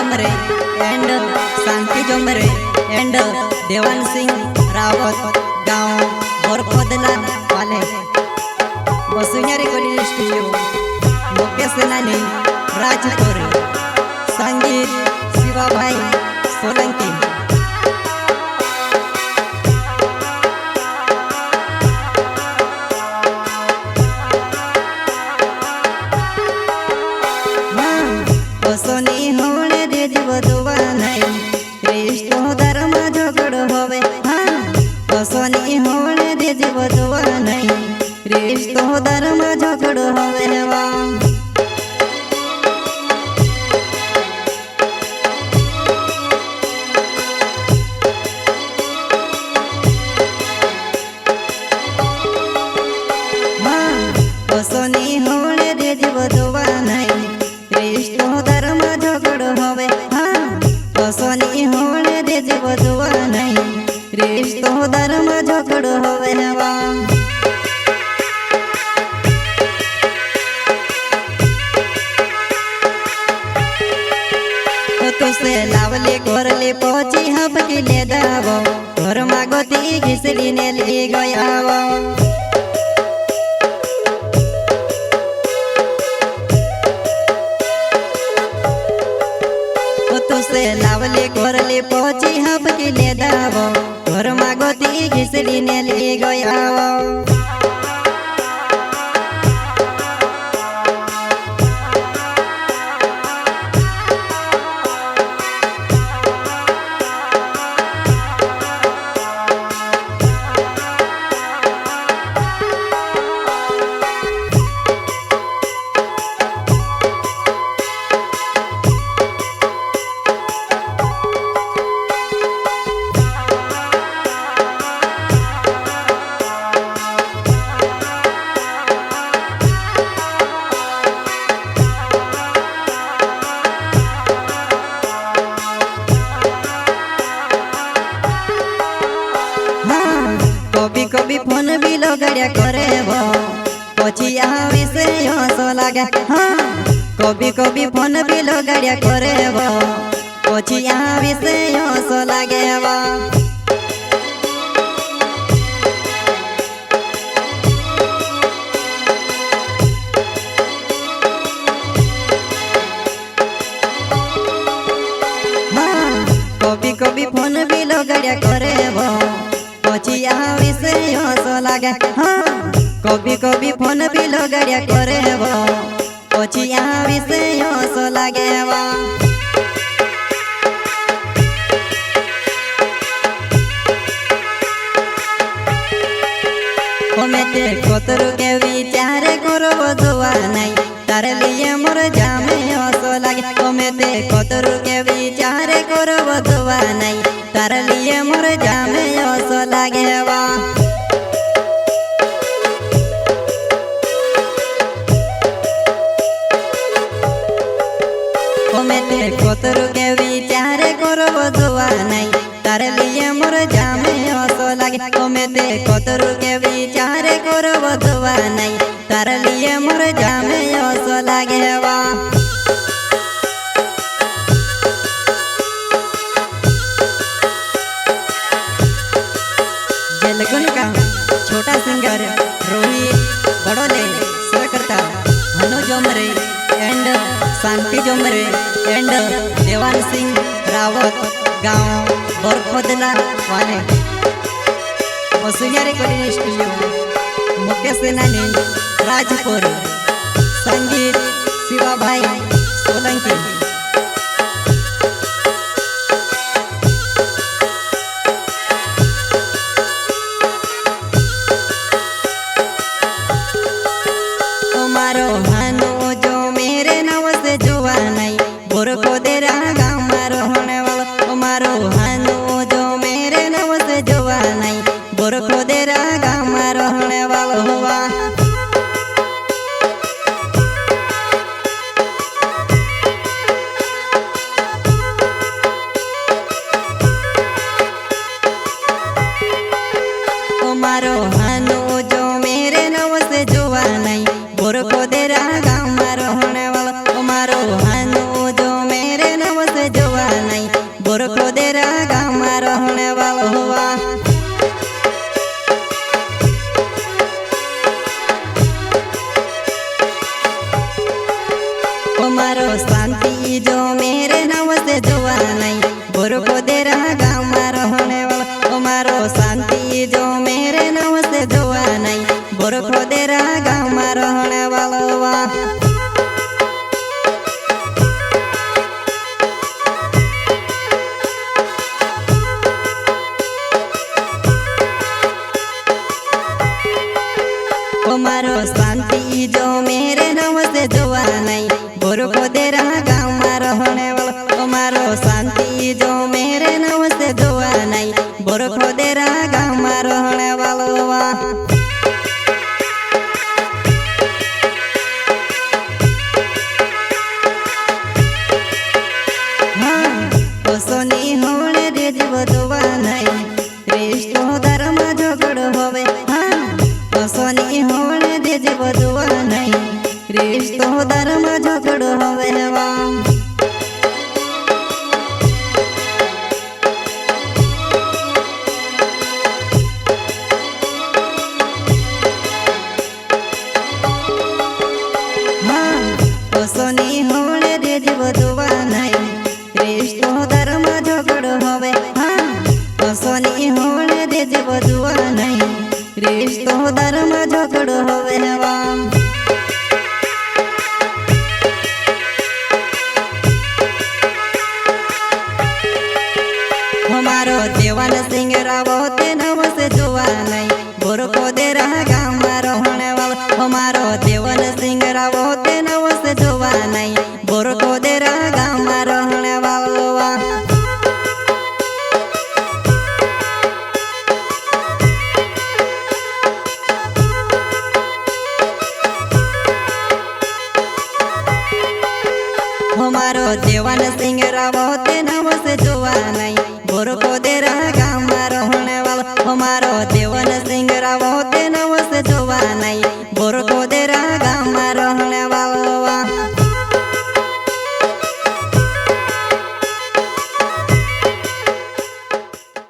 जोमरे and Shanti Jomare and Dewan Singh Rawat गांव बोरखोदला वाले Vasundhara recording studio Mukesh सेनानी राजपुर संगीत शिवा भाई सोलंकी। सोनी होने दे जीव दुआ नहीं कृष्ण धर्म झगड़ होवे। हाँ सोनी होने दे जीव दुआ नहीं कृष्ण धर्म झगड़ होवे। हाँ सोनी होने दे जीव दुआ नहीं कृष्ण धर्म झगड़ होवे। हाँ सोनी होने दे जीव दुआ नहीं कृष्ण धर्म झगड़ होवे। तुसे लावले घोरले पहुंची हम की ले दावो घर मागोती घिसड़ी ने ले गया। तुसे लावले घोरले पहुंची हम की ले दावो घर मागोती घिसड़ी ने ले गया। कभी कभी फोन भी लगाया करे वो पछी यहाँ विषे हंसो लगे। हाँ कभी कभी फोन भी लगाया करे वो पछी यहाँ विषे हंसो लगे। वो हाँ कभी कभी फोन भी लगाया करे वो पछी यहाँ विषे हंसो लगे। हाँ कभी कभी फोन भी लगाया करे वो पछी यहाँ विषे हंसो लगे। ते कोतरु के विचार करो दुआ नहीं तारे लिए मोर जामे हंसो लगे। ते कोतरु के विचार करो दुआ नहीं तारे लिए मोर जामे हंसो लगे। ते कोतरु के विचार करो दुआ नहीं तारे लिए मोर जामे हंसो लगे। ते कोतरु के विचार करो दुआ नहीं तारे लिए मोर जामे हंसो लगे। जलगुन का छोटा सिंगर रोहित बड़ोले स्वकर्ता हनु जोमरे एंड शांति जोमरे एंड देवान सिंह रावत गांव बोरखोदला वाले वसुंधरा रिकॉर्डिंग स्टूडियो मुकेश सेनानी राजपुर संगीत शिवा भाई सोलंकी। मारो हानो जो मेरे नाव से जुआ नहीं बोरखोदला गाँव मारो होने वाला। मारो हानो जो मेरे नाव से जुआ नहीं बोरखोदला गाँव मारो होने वाला हुआ। सोनी जो मेरे नव से जोवा नहीं बोरखो देरा गाँव में रहने वालो वा सोनी होने दे जीव दुआ नहीं रिश्तो धर्म झगड़ होवे हाँ सोनी होने दे जीव दुआ नहीं रिश्तो धर्म झगड़ होवे वा सोनी होने दे जीव दुआ नहीं रिश्तो धर्म झगड़ होवे हाँ सोनी होने दे जीव दुआ नहीं रिश्तो धर्म झगड़ होवे वा हमारो देवान सिंह रावो ते नव से जुआ नहीं बोरखो देरा गाँव में रहने वाला हमारो देवान सिंह रावो ते नव से जुआ नहीं बोरखो देरा गाँव में रहने वाला हमारो देवान सिंह रावो ते नव से जुआ नहीं बोरखो दे